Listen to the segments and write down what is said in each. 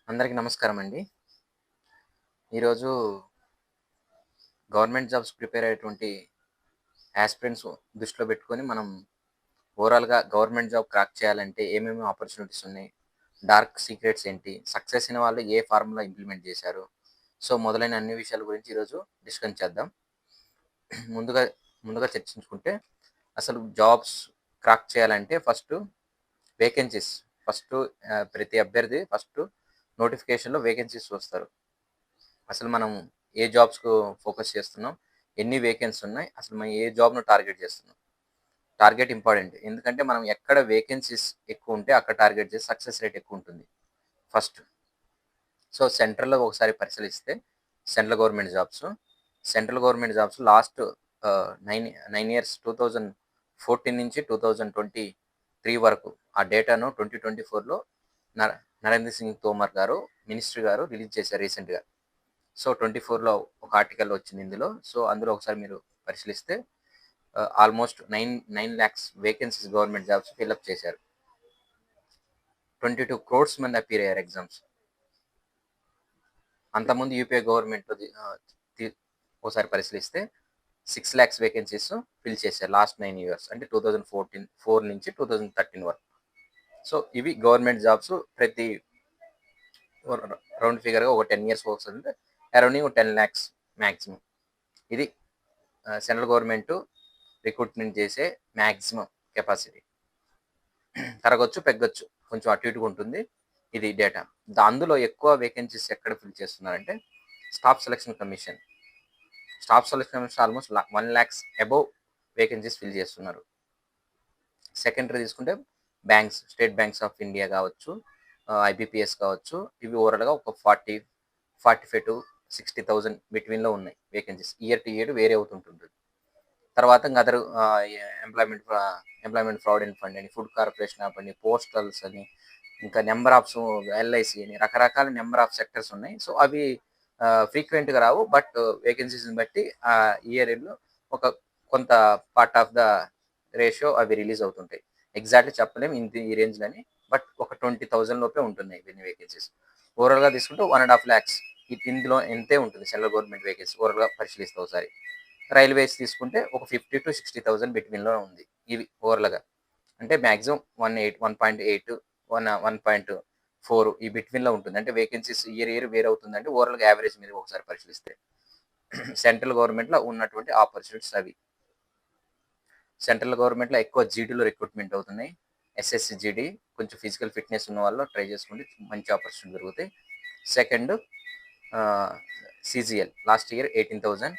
అందరికీ నమస్కారం అండి. ఈరోజు గవర్నమెంట్ జాబ్స్ ప్రిపేర్ అయ్యేటువంటి యాస్పిరెంట్స్ దృష్టిలో పెట్టుకొని మనం ఓవరాల్‌గా గవర్నమెంట్ జాబ్ క్రాక్ చేయాలంటే ఏమేమి ఆపర్చునిటీస్ ఉన్నాయి? డార్క్ సీక్రెట్స్ ఏంటి? సక్సెస్ అయిన వాళ్ళు ఏ ఫార్ములా ఇంప్లిమెంట్ చేశారు? సో, మొదలైన అన్ని విషయాల గురించి ఈరోజు డిస్కస్ చేద్దాం. ముందుగా ముందుగా చర్చించుకుంటే అసలు జాబ్స్ క్రాక్ చేయాలంటే వేకెన్సీస్ ప్రతి అభ్యర్థి నోటిఫికేషన్‌లో వేకెన్సీస్ చూస్తారు. అసలు మనం ఏ జాబ్స్‌కు ఫోకస్ చేస్తున్నాం? ఎన్ని వేకెన్సీ ఉన్నాయి? అసలు మనం ఏ జాబ్‌ను టార్గెట్ చేస్తున్నాం? Target important. ఎందుకంటే మనం ఎక్కడ వేకెన్సీస్ ఎక్కువుంటే అక్కడ టార్గెట్ చేసి సక్సెస్ రేట్ ఎక్కువుంటుంది. ఫస్ట్. సో, సెంట్రల్‌లో ఒకసారి పరిశీలిస్తే central government jobs. Central government jobs last 9 years 2014 నుంచి 2023 వరకు ఆ డేటాను 2024లో నర నరేంద్ర సింగ్ తోమర్ గారు, మినిస్ట్రీ గారు రిలీజ్ చేశారు రీసెంట్‌గా. సో, 24లో ఒక ఆర్టికల్ వచ్చింది ఇందులో. సో, అందులో ఒకసారి మీరు పరిశీలిస్తే almost 9 lakhs vacancies government jobs fill up చేశారు. 22 క్రోర్స్ మంది అపియర్ అయ్యారు ఎగ్జామ్స్. అంతకుముందు యూపీఏ గవర్నమెంట్‌లోది ఒకసారి పరిశీలిస్తే 6 లాక్స్ వేకెన్సీస్ ఫిల్ చేశారు లాస్ట్ 9 ఇయర్స్. అంటే 2014 నుంచి 2013 వరకు. సో, ఇవి గవర్నమెంట్ జాబ్స్ ప్రతి రౌండ్ ఫిగర్‌గా ఒక 10 ఇయర్స్ వస్తుంటే అరౌండింగ్ 10 లాక్స్ మాక్సిమం. ఇది సెంట్రల్ గవర్నమెంట్ రిక్రూట్మెంట్ చేసే మాక్సిమం కెపాసిటీ. తరగొచ్చు, పెగ్గొచ్చు. కొంచెం అటు ఇటుగా ఉంటుంది. ఇది డేటా. అందులో ఎక్కువ వేకెన్సీస్ ఎక్కడ ఫిల్ చేస్తున్నారంటే staff selection commission. Staff selection commission almost 1 lakhs above vacancies fill చేస్తున్నారు. సెకండరీ తీసుకుంటే banks, state banks of India కావచ్చు, ఐబీపీఎస్ కావచ్చు. ఇవి ఓవరాల్‌గా ఒక 45,000-60,000 బిట్వీన్‌లో ఉన్నాయి vacancies. Year to year vary అవుతుంటుంది. తర్వాత ఇంక other employment employment provident fund అని, ఫుడ్ కార్పొరేషన్ ఆఫ్ అని, పోస్టల్స్ అని, ఇంకా నెంబర్ ఆఫ్ ఎల్ఐసి అని రకరకాల నెంబర్ ఆఫ్ సెక్టర్స్ ఉన్నాయి. సో, అవి ఫ్రీక్వెంట్‌గా రావు. బట్ వేకెన్సీస్‌ని బట్టి ఇయర్‌లో ఒక కొంత పార్ట్ ఆఫ్ ద రేషియో అవి రిలీజ్ అవుతుంటాయి. ఎగ్జాక్ట్‌గా చెప్పలేం ఈ రేంజ్‌లని. బట్ ఒక 20,000 లోపే ఉంటున్నాయి ఇవన్నీ వేకెన్సీస్. ఓవరాల్‌గా తీసుకుంటే 1.5 లాక్స్ ఇందులో ఇంతే ఉంటుంది సెంట్రల్ గవర్నమెంట్ వేకెన్సీ ఓవరాల్‌గా పరిశీలిస్తే ఒకసారి. రైల్వేస్ తీసుకుంటే ఒక 50,000-60,000 బిట్వీన్‌లో ఉంది. ఇవి ఓవరాల్‌గా. అంటే మాక్సిమం 1.8, 1.4 ఈ బిట్వీన్‌లో ఉంటుంది. అంటే వేకెన్సీస్ ఇయర్ వేరీ అవుతుందంటే ఓవరాల్‌గా యావరేజ్ మీద ఒకసారి పరిశీలిస్తే. సెంట్రల్ గవర్నమెంట్‌లో ఉన్నటువంటి ఆపర్చునిటీస్ అవి. సెంట్రల్ గవర్నమెంట్‌లో ఎక్కువ జీడీలో రిక్రూట్మెంట్ అవుతున్నాయి. ఎస్ఎస్‌సి జీడీ కొంచెం ఫిజికల్ ఫిట్‌నెస్ ఉన్న వాళ్ళు ట్రై చేసుకుంటే మంచి ఆపర్చునిటీ దొరుకుతాయి. Second CGL last year 18,000.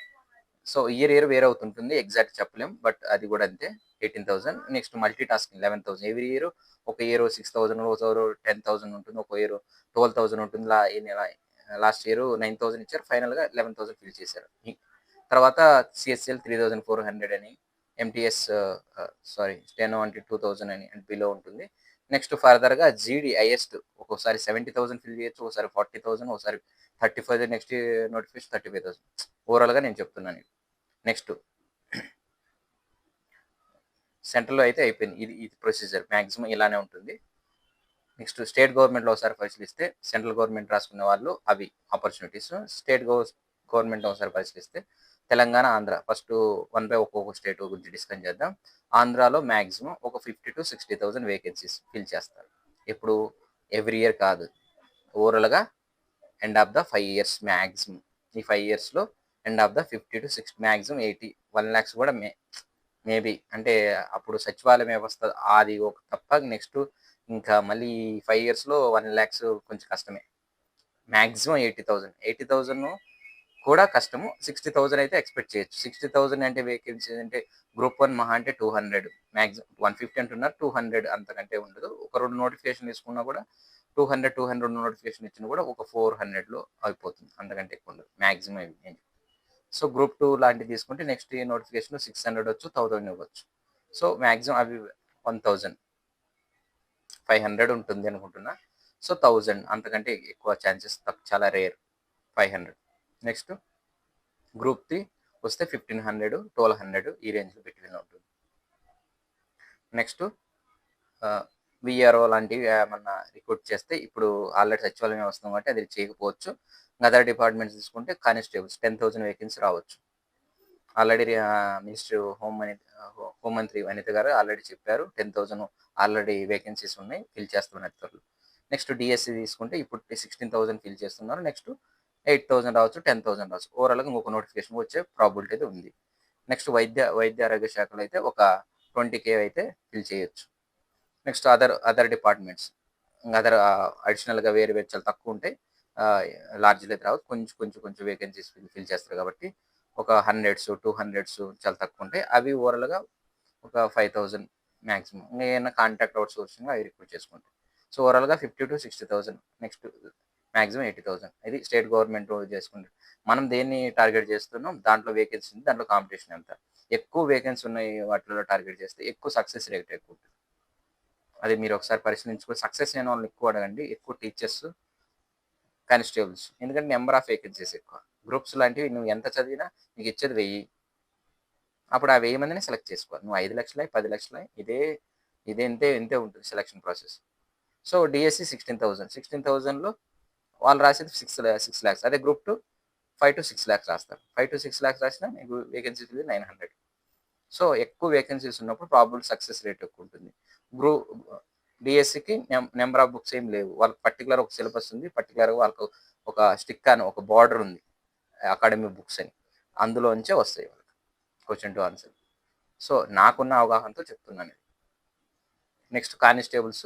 So, year vary అవుతుంటుంది. ఎగ్జాక్ట్ చెప్పలేం. బట్ అది కూడా అంతే 18,000. Next multi tasking 11,000. Every year ఒక ఇయర్ 6,000, ఒక ఇయర్ 10,000 ఉంటుంది. ఒక ఇయర్ 12,000 ఉంటుంది. లాస్ట్ ఇయర్ 9,000 ఇచ్చారు. ఫైనల్‌గా 11,000 ఫిల్ చేశారు. తర్వాత సీహెచ్ఎల్ 3,400 అని, ఎంటీఎస్ స్టెనో అంటే 2,000 అని బిలో ఉంటుంది. నెక్స్ట్ ఫర్దర్‌గా జీడీ హైయెస్ట్ ఒక్కోసారి 70,000 ఫిల్ చేయొచ్చు. ఒకసారి 40,000, ఒకసారి 35,000 నెక్స్ట్ నోటిఫికేషన్ 35,000. ఓవరాల్‌గా నేను చెప్తున్నాను. నెక్స్ట్ సెంట్రల్‌లో అయితే అయిపోయింది. ఇది ప్రొసీజర్ మాక్సిమం ఇలానే ఉంటుంది. నెక్స్ట్ స్టేట్ గవర్నమెంట్‌లో ఒకసారి పరిశీలిస్తే సెంట్రల్ గవర్నమెంట్ రాసుకున్న వాళ్ళు అవి ఆపర్చునిటీస్. గవర్నమెంట్ ఒకసారి పరిశీలిస్తే Telangana, Andhra first one by ఒక్కొక్క స్టేట్ గురించి డిస్కస్ చేద్దాం. ఆంధ్రాలో మాక్సిమం ఒక 50,000-60,000 వేకెన్సీస్ ఫిల్ చేస్తారు. ఎప్పుడు ఎవ్రీ ఇయర్ కాదు. ఓవరాల్‌గా end of the 5 years maximum. ఈ 5 ఇయర్స్‌లో end of the 50-60 maximum 80, 1 lakhs కూడా మేబీ అంటే అప్పుడు సచివాలయం వ్యవస్థ అది ఒక తప్ప నెక్స్ట్ ఇంకా మళ్ళీ 5 ఇయర్స్‌లో 1 లాక్స్ కొంచెం కష్టమే. మాక్సిమం 80,000. 80,000 కూడా కష్టము. 60,000 అయితే ఎక్స్‌పెక్ట్ చేయొచ్చు. 60,000 అంటే వేకెన్సీ అంటే గ్రూప్ 1 మహా అంటే 200 మాక్సిమం 150 అంటున్నారు. 200 అంతకంటే ఉండదు. ఒక 2 నోటిఫికేషన్ తీసుకున్నా కూడా 200 నోటిఫికేషన్ ఇచ్చినా కూడా ఒక 400లో అయిపోతుంది. అంతకంటే ఎక్కువ ఉండదు. మాక్సిమం ఇవి. సో, గ్రూప్ 2 లాంటివి తీసుకుంటే నెక్స్ట్ నోటిఫికేషన్ 600 వచ్చు, 1000 ఇవ్వచ్చు. సో, మాక్సిమం అవి 1,000, 500 ఉంటుంది అనుకుంటున్నా. సో, 1000 అంతకంటే ఎక్కువ ఛాన్సెస్ చాలా రేర్. 500. నెక్స్ట్ గ్రూప్ 3 వస్తే 1,500, 1,200 ఈ రేంజ్‌లో బిట్వీన్‌లో ఉంటుంది. నెక్స్ట్ విఆర్ఓ లాంటివి ఏమన్నా రిక్రూట్ చేస్తే ఇప్పుడు ఆల్రెడీ సచివాలయం వస్తుంది కాబట్టి అది చేయకపోవచ్చు. అదర్ డిపార్ట్మెంట్స్ తీసుకుంటే కానిస్టేబుల్స్ 10,000 వేకెన్సీ రావచ్చు. ఆల్రెడీ మినిస్టర్ హోంమంత్రి అనిత గారు ఆల్రెడీ చెప్పారు 10,000 ఆల్రెడీ వేకెన్సీస్ ఉన్నాయి, ఫిల్ చేస్తున్నారు త్వరలో. నెక్స్ట్ డిఎస్సి తీసుకుంటే ఇప్పుడు 16,000 ఫిల్ చేస్తున్నారు, నెక్స్ట్ 8,000 రావచ్చు, 10,000 రావచ్చు. ఓవరాల్గా ఇంకొక నోటిఫికేషన్ వచ్చే ప్రాబిలిటీ అయితే ఉంది. నెక్స్ట్ వైద్య ఆరోగ్య శాఖలో అయితే ఒక 20K అయితే ఫిల్ చేయొచ్చు. నెక్స్ట్ అదర్ డిపార్ట్మెంట్స్ అడిషనల్గా వేరే చాలా తక్కువ ఉంటాయి, లార్జ్లో అయితే రావు, కొంచెం వేకెన్సీస్ ఫిల్ చేస్తారు కాబట్టి ఒక 100s 200s చాలా తక్కువ ఉంటాయి. అవి ఓవరాల్గా ఒక 5,000 మ్యాక్సిమం. ఏమైనా కాంట్రాక్ట్ అవుట్ సోర్సింగ్ అవి రిక్రూట్ చేసుకుంటాయి. సో ఓవరాల్గా 50,000 to 60,000, నెక్స్ట్ మ్యాక్సిమం 80,000. ఇది స్టేట్ గవర్నమెంట్ చేసుకుంటారు. మనం దేన్ని టార్గెట్ చేస్తున్నాం, దాంట్లో వేకెన్సీ ఉంది, దాంట్లో కాంపిటీషన్ ఎంత ఎక్కువ వేకెన్సీ ఉన్నాయి వాటిలో టార్గెట్ చేస్తే ఎక్కువ సక్సెస్ రేట్ ఎక్కువ ఉంటుంది. అది మీరు ఒకసారి పరిశీలించుకొని సక్సెస్ అయిన వాళ్ళని ఎక్కువ అడగండి, ఎక్కువ టీచర్స్, కానిస్టేబుల్స్. ఎందుకంటే నెంబర్ ఆఫ్ వేకెన్సీస్ ఎక్కువ. గ్రూప్స్ లాంటివి నువ్వు ఎంత చదివినా నీకు ఇచ్చేది 1000. అప్పుడు ఆ 1000 మందిని సెలెక్ట్ చేసుకోవాలి. నువ్వు 5 లక్షలు 10 లక్షలు ఇదే ఇంతే ఉంటుంది సెలక్షన్ ప్రాసెస్. సో డిఎస్సి 16,000లో వాళ్ళు రాసేది 6 lakhs. అదే గ్రూప్ 2 5 to 6 lakhs రాస్తారు. 5 to 6 lakhs రాసినా నీకు వేకెన్సీస్ 900. సో ఎక్కువ వేకెన్సీస్ ఉన్నప్పుడు ప్రాబుల్ సక్సెస్ రేట్ ఎక్కువ ఉంటుంది. డిఎస్సికి నెంబర్ ఆఫ్ బుక్స్ ఏం లేవు, వాళ్ళకి పర్టికులర్ ఒక సిలబస్ ఉంది, పర్టికులర్గా వాళ్ళకు ఒక స్టిక్ అని ఒక బార్డర్ ఉంది అకాడమిక్ బుక్స్ అని, అందులోంచే వస్తాయి వాళ్ళకి క్వశ్చన్ టు ఆన్సర్. సో నాకున్న అవగాహనతో చెప్తున్నాను. నెక్స్ట్ కానిస్టేబుల్స్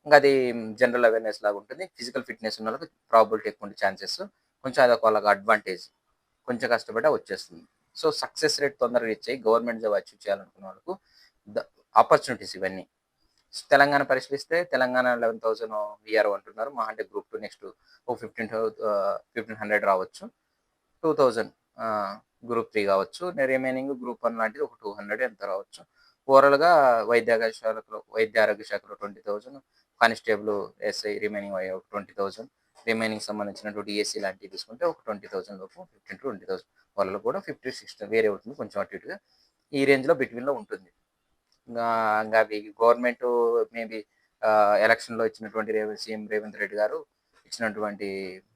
ఇంకా అది జనరల్ అవేర్నెస్ లాగా ఉంటుంది. ఫిజికల్ ఫిట్నెస్ ఉన్న వాళ్ళకి ప్రాబిలిటీ ఎక్కువ ఉండే ఛాన్సెస్, కొంచెం అదొక వాళ్ళకి అడ్వాంటేజ్, కొంచెం కష్టపడ్డా వచ్చేస్తుంది. సో సక్సెస్ రేట్ తొందరగా ఇచ్చాయి. గవర్నమెంట్ జాబ్ అచీవ్ చేయాలనుకున్న వాళ్ళకు ఆపర్చునిటీస్ ఇవన్నీ. తెలంగాణ పరిశీలిస్తే తెలంగాణ 11,000 విఆర్ఓ అంటున్నారు, మా అంటే గ్రూప్ 2 నెక్స్ట్ 1,500 రావచ్చు, 2,000 గ్రూప్ 3 కావచ్చు, రిమైనింగ్ గ్రూప్ 1 లాంటిది ఒక 200 ఎంత రావచ్చు. ఓవరాల్గా వైద్య ఆరోగ్య శాఖలో 20,000, కానిస్టేబుల్ ఎస్ఐ రిమైనింగ్ 20,000, రిమైనింగ్ సంబంధించినటువంటి డిఎస్సి లాంటివి తీసుకుంటే ఒక 20,000 లోపు, 15 to 20,000. వాళ్ళలో కూడా 50-60 వేరే అవుతుంది, కొంచెం అటు ఇటుగా ఈ రేంజ్లో బిట్వీన్లో ఉంటుంది. ఇంకా అవి గవర్నమెంట్ మేబీ ఎలక్షన్లో ఇచ్చినటువంటి సీఎం రేవంత్ రెడ్డి గారు ఇచ్చినటువంటి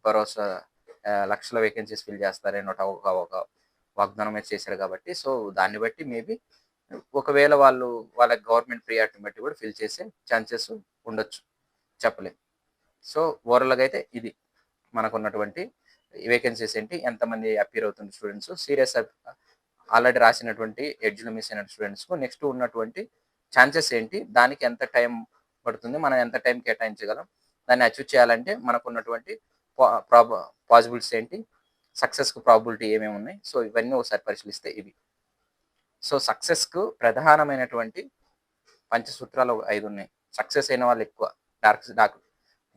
భరోసా లక్షల వేకెన్సీస్ ఫిల్ చేస్తారని ఒక వాగ్దానం అయితే చేశారు కాబట్టి, సో దాన్ని బట్టి మేబీ ఒకవేళ వాళ్ళ గవర్నమెంట్ ప్రియారిటీని బట్టి కూడా ఫిల్ చేసే ఛాన్సెస్ ఉండొచ్చు, చెప్పలేం. సో ఓవరాల్గా అయితే ఇది మనకున్నటువంటి వేకెన్సీస్ ఏంటి, ఎంతమంది అపీర్ అవుతుంది స్టూడెంట్స్, సీరియస్ ఆల్రెడీ రాసినటువంటి ఎడ్జ్లో మిస్ అయిన స్టూడెంట్స్కు నెక్స్ట్ ఉన్నటువంటి ఛాన్సెస్ ఏంటి, దానికి ఎంత టైం పడుతుంది, మనం ఎంత టైం కేటాయించగలం, దాన్ని అచీవ్ చేయాలంటే మనకున్నటువంటి పాసిబిలిటీస్ ఏంటి, సక్సెస్కు ప్రాబిలిటీ ఏమేమి ఉన్నాయి. సో ఇవన్నీ ఒకసారి పరిశీలిస్తే ఇవి. సో సక్సెస్కు ప్రధానమైనటువంటి పంచసూత్రాలు 5 ఉన్నాయి. సక్సెస్ అయిన వాళ్ళు ఎక్కువ,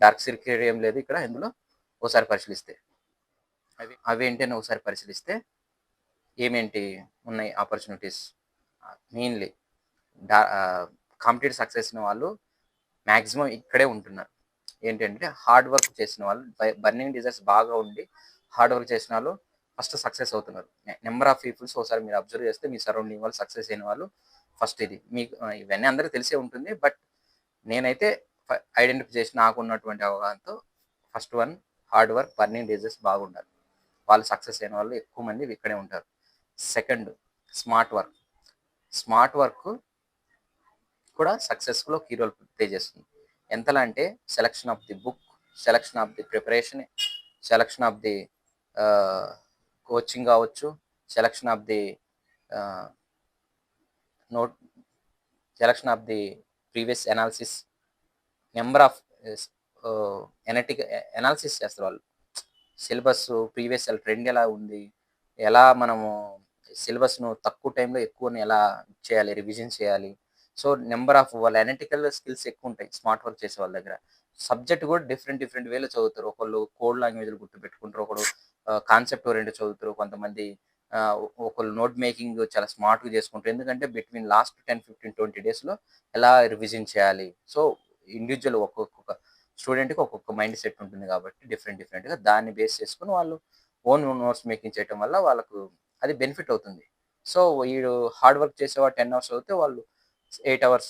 డార్క్ సీక్రెట్ ఏం లేదు ఇక్కడ ఇందులో. ఒకసారి పరిశీలిస్తే అవి ఏంటి అని ఒకసారి పరిశీలిస్తే ఏమేంటి ఉన్నాయి ఆపర్చునిటీస్. మెయిన్లీ కాంపిటేటివ్ సక్సెస్ అయిన వాళ్ళు మ్యాక్సిమం ఇక్కడే ఉంటున్నారు. ఏంటంటే హార్డ్ వర్క్ చేసిన వాళ్ళు, బర్నింగ్ డిజైర్స్ బాగా ఉండి హార్డ్ వర్క్ చేసిన వాళ్ళు ఫస్ట్ సక్సెస్ అవుతున్నారు. నెంబర్ ఆఫ్ పీపుల్స్ ఒకసారి మీరు అబ్జర్వ్ చేస్తే మీ సరౌండింగ్ వాళ్ళు సక్సెస్ అయిన వాళ్ళు ఫస్ట్. ఇది మీకు ఇవన్నీ అందరికీ తెలిసే ఉంటుంది, బట్ నేనైతే ఐడెంటిఫై చేసి నాకున్నటువంటి అవగాహనతో first one hard work, burning desires బాగుండాలి, వాళ్ళు సక్సెస్ అయిన వాళ్ళు ఎక్కువ మంది ఇక్కడే ఉంటారు. సెకండ్ స్మార్ట్ వర్క్ కూడా సక్సెస్ఫుల్ కీ రోల్ ప్లే చేస్తుంది. ఎంతలా అంటే selection of the book, selection of the preparation, selection of the coaching కావచ్చు, selection of the note, selection of the previous analysis, number of analysis చేస్తారు వాళ్ళు. Syllabus previous trend ఎలా ఉంది, ఎలా మనము సిలబస్ను తక్కువ టైంలో ఎక్కువని ఎలా చేయాలి, రివిజన్ చేయాలి. సో నెంబర్ ఆఫ్ వాళ్ళ అనలిటికల్ స్కిల్స్ ఎక్కువ ఉంటాయి స్మార్ట్ వర్క్ చేసే వాళ్ళ దగ్గర. సబ్జెక్ట్ కూడా డిఫరెంట్ వేలో చదువుతారు. ఒకళ్ళు కోడ్ లాంగ్వేజ్లు గుర్తుపెట్టుకుంటారు, ఒకడు కాన్సెప్ట్ ఓరియంటెడ్ చదువుతారు, కొంతమంది ఒకళ్ళు నోట్ మేకింగ్ చాలా స్మార్ట్గా చేసుకుంటారు. ఎందుకంటే బిట్వీన్ లాస్ట్ 10, 15, 20 డేస్లో ఎలా రివిజన్ చేయాలి. సో ఇండివిజువల్ ఒక్కొక్క స్టూడెంట్కి ఒక్కొక్క మైండ్ సెట్ ఉంటుంది కాబట్టి డిఫరెంట్గా దాన్ని బేస్ చేసుకుని వాళ్ళు ఓన్ నోట్స్ మేకింగ్ చేయడం వల్ల వాళ్ళకు అది బెనిఫిట్ అవుతుంది. సో వీడు హార్డ్ వర్క్ చేసేవాడు 10 hours చదివితే వాళ్ళు 8 hours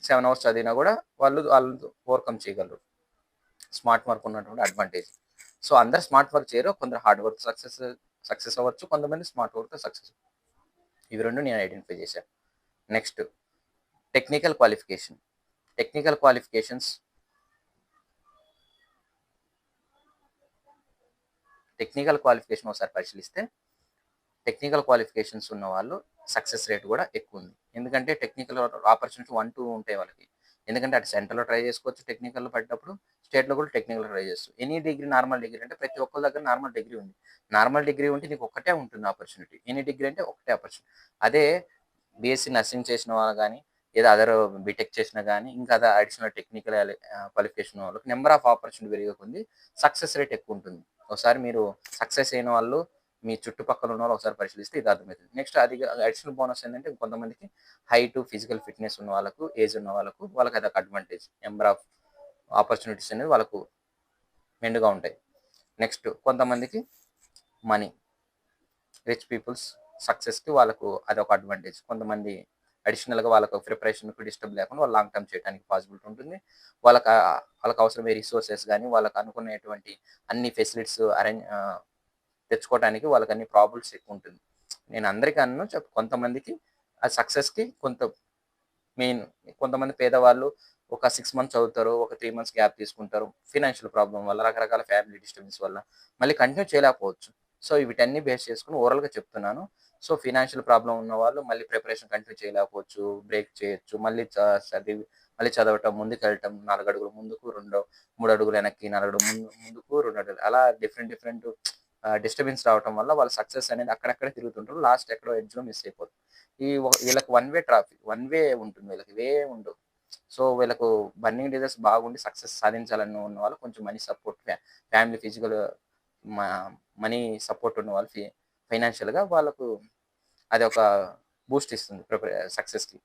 7 అవర్స్ చదివినా కూడా వాళ్ళు ఓవర్కమ్ చేయగలరు. స్మార్ట్ వర్క్ ఉన్నటువంటి అడ్వాంటేజ్. సో అందరు స్మార్ట్ వర్క్ చేయరు, కొందరు హార్డ్ వర్క్ సక్సెస్ అవ్వచ్చు, కొంతమంది స్మార్ట్ వర్క్ సక్సెస్. ఇవి రెండు నేను ఐడెంటిఫై చేశాను. Next technical qualification. Technical qualifications technical qualification ఒకసారి పరిశీలిస్తే టెక్నికల్ క్వాలిఫికేషన్స్ ఉన్న వాళ్ళు సక్సెస్ రేట్ కూడా ఎక్కువ ఉంది. ఎందుకంటే టెక్నికల్ ఆపర్చునిటీ 1, 2 ఉంటాయి వాళ్ళకి. ఎందుకంటే అటు సెంటర్‌లో ట్రై చేసుకోవచ్చు టెక్నికల్‌లో పడ్డప్పుడు, స్టేట్‌లో కూడా టెక్నికల్‌లో ట్రై చేయొచ్చు. ఎనీ డిగ్రీ, నార్మల్ డిగ్రీ అంటే ప్రతి ఒక్కరి దగ్గర నార్మల్ డిగ్రీ ఉంది. నార్మల్ డిగ్రీ ఉంటే నీకు ఒక్కటే ఉంటుంది ఆపర్చునిటీ. ఎనీ డిగ్రీ అంటే ఒకటే ఆపర్చునిటీ. అదే బీఎస్సీ నర్సింగ్ చేసిన వాళ్ళు గానీ, లేదా అదర్ బీటెక్ చేసినా గానీ, ఇంకా అదర్ అడిషనల్ టెక్నికల్ క్వాలిఫికేషన్ వాళ్ళకి నెంబర్ ఆఫ్ ఆపర్చునిటీ పెరిగే కొద్దీ సక్సెస్ రేట్ ఎక్కువ ఉంటుంది. ఒకసారి మీరు సక్సెస్ అయిన వాళ్ళు మీ చుట్టుపక్కల ఉన్న వాళ్ళు ఒకసారి పరిశీలిస్తే ఇది అర్థమవుతుంది. నెక్స్ట్ అది అడిషనల్ బోనస్ ఏంటంటే కొంతమందికి హైట్, ఫిజికల్ ఫిట్‌నెస్ ఉన్న వాళ్ళకు, ఏజ్ ఉన్న వాళ్ళకి అదొక అడ్వాంటేజ్. నెంబర్ ఆఫ్ ఆపర్చునిటీస్ అనేవి వాళ్ళకు మెండుగా ఉంటాయి. నెక్స్ట్ కొంతమందికి మనీ. రిచ్ పీపుల్స్ సక్సెస్‌కి వాళ్ళకు అదొక అడ్వాంటేజ్. కొంతమంది అడిషనల్‌గా వాళ్ళకు ప్రిపరేషన్‌కి డిస్టర్బ్ లేకుండా వాళ్ళు లాంగ్ టర్మ్ చేయడానికి పాసిబిలిటీ ఉంటుంది. వాళ్ళకి అవసరమయ్యే రిసోర్సెస్ గానీ, వాళ్ళకి అనుకునేటువంటి అన్ని ఫెసిలిటీస్ తెచ్చుకోవడానికి వాళ్ళకి అన్ని ప్రాబబిలిటీస్ ఎక్కువ ఉంటుంది. నేను అందరికీ అనను, కొంతమందికి ఆ సక్సెస్‌కి మెయిన్ కొంతమంది పేదవాళ్ళు ఒక 6 మంత్స్ చదువుతారు. ఒక 3 మంత్స్ గ్యాప్ తీసుకుంటారు. ఫైనాన్షియల్ ప్రాబ్లమ్ వల్ల, రకరకాల ఫ్యామిలీ డిస్టర్బెన్స్ వల్ల మళ్ళీ కంటిన్యూ చేయలేకపోవచ్చు. సో వీటన్ని బేస్ చేసుకొని ఓవరాల్‌గా చెప్తున్నాను. సో ఫైనాన్షియల్ ప్రాబ్లమ్ ఉన్నవాళ్ళు మళ్ళీ ప్రిపరేషన్ కంటిన్యూ చేయలేకపోవచ్చు. బ్రేక్ చేయొచ్చు. మళ్ళీ చదవటం, ముందుకెళ్ళటం, 4 అడుగులు ముందుకు, 3 అడుగులు వెనక్కి, 4 అడుగులు ముందుకు, 2 అడుగులు అలా డిఫరెంట్ డిస్టర్బెన్స్ రావటం వల్ల వాళ్ళ సక్సెస్ అనేది అక్కడక్కడే తిరుగుతుంటారు. లాస్ట్ ఎక్కడో ఎడ్జ్‌లో మిస్ అయిపోతారు. వీళ్ళకి one way traffic. One way ఉంటుంది. వీళ్ళకి వే ఉండదు. సో వీళ్ళకు బర్నింగ్ డిజైర్స్ బాగుండి సక్సెస్ సాధించాలని ఉన్నవాళ్ళు కొంచెం మనీ సపోర్ట్, ఫ్యామిలీ ఫిజికల్ మ మనీ సపోర్ట్ ఉన్నవాళ్ళు ఫైనాన్షియల్‌గా వాళ్ళకు అదొక బూస్ట్ ఇస్తుంది సక్సెస్‌కి.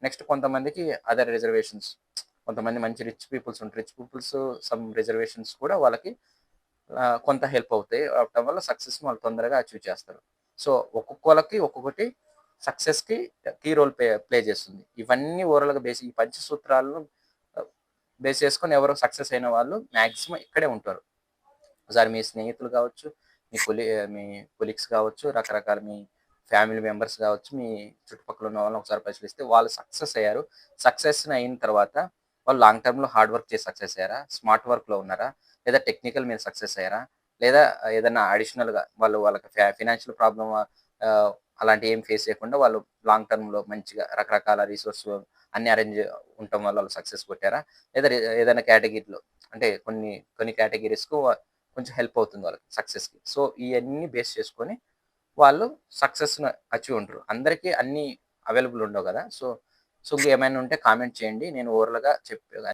నెక్స్ట్ కొంతమందికి అదర్ రిజర్వేషన్స్. కొంతమంది మంచి రిచ్ పీపుల్స్ ఉంటారు. రిచ్ పీపుల్స్ సమ్ రిజర్వేషన్స్ కూడా వాళ్ళకి కొంత హెల్ప్ అవుతాయి. అవటం వల్ల సక్సెస్‌ని వాళ్ళు తొందరగా అచీవ్ చేస్తారు. సో ఒక్కొక్కళ్ళకి ఒక్కొక్కటి సక్సెస్‌కి కీ రోల్ ప్లే చేస్తుంది. ఇవన్నీ ఓవరాల్‌గా ఈ పంచసూత్రాలను బేస్ చేసుకొని ఎవరు సక్సెస్ అయిన వాళ్ళు మాక్సిమం ఇక్కడే ఉంటారు. ఒకసారి మీ స్నేహితులు కావచ్చు, మీ కొలీగ్స్ కావచ్చు, రకరకాల మీ ఫ్యామిలీ మెంబర్స్ కావచ్చు, మీ చుట్టుపక్కల ఉన్న వాళ్ళని ఒకసారి పరిశీలిస్తే వాళ్ళు సక్సెస్ అయ్యారు. సక్సెస్ అయిన తర్వాత వాళ్ళు లాంగ్ టర్మ్‌లో హార్డ్ వర్క్ చేసి సక్సెస్ అయ్యారా? స్మార్ట్ వర్క్‌లో ఉన్నారా? లేదా టెక్నికల్ మీద సక్సెస్ అయ్యారా? లేదా ఏదన్నా అడిషనల్‌గా వాళ్ళకి ఫైనాన్షియల్ ప్రాబ్లమ్ అలాంటివి ఏం ఫేస్ చేయకుండా వాళ్ళు లాంగ్ టర్మ్‌లో మంచిగా రకరకాల రిసోర్స్ అన్నీ అరేంజ్ ఉండటం వల్ల వాళ్ళు సక్సెస్ కొట్టారా? లేదా ఏదైనా కేటగిరీలో అంటే కొన్ని కేటగిరీస్‌కు కొంచెం హెల్ప్ అవుతుంది వాళ్ళకి సక్సెస్‌కి. సో ఇయన్నీ బేస్ చేసుకొని వాళ్ళు సక్సెస్‌ని అచీవ్ ఉంటారు. అందరికీ అన్నీ అవైలబుల్ ఉండవు గదా! సో ఇంకేమైనా ఉంటే కామెంట్ చేయండి. నేను ఓవరాల్‌గా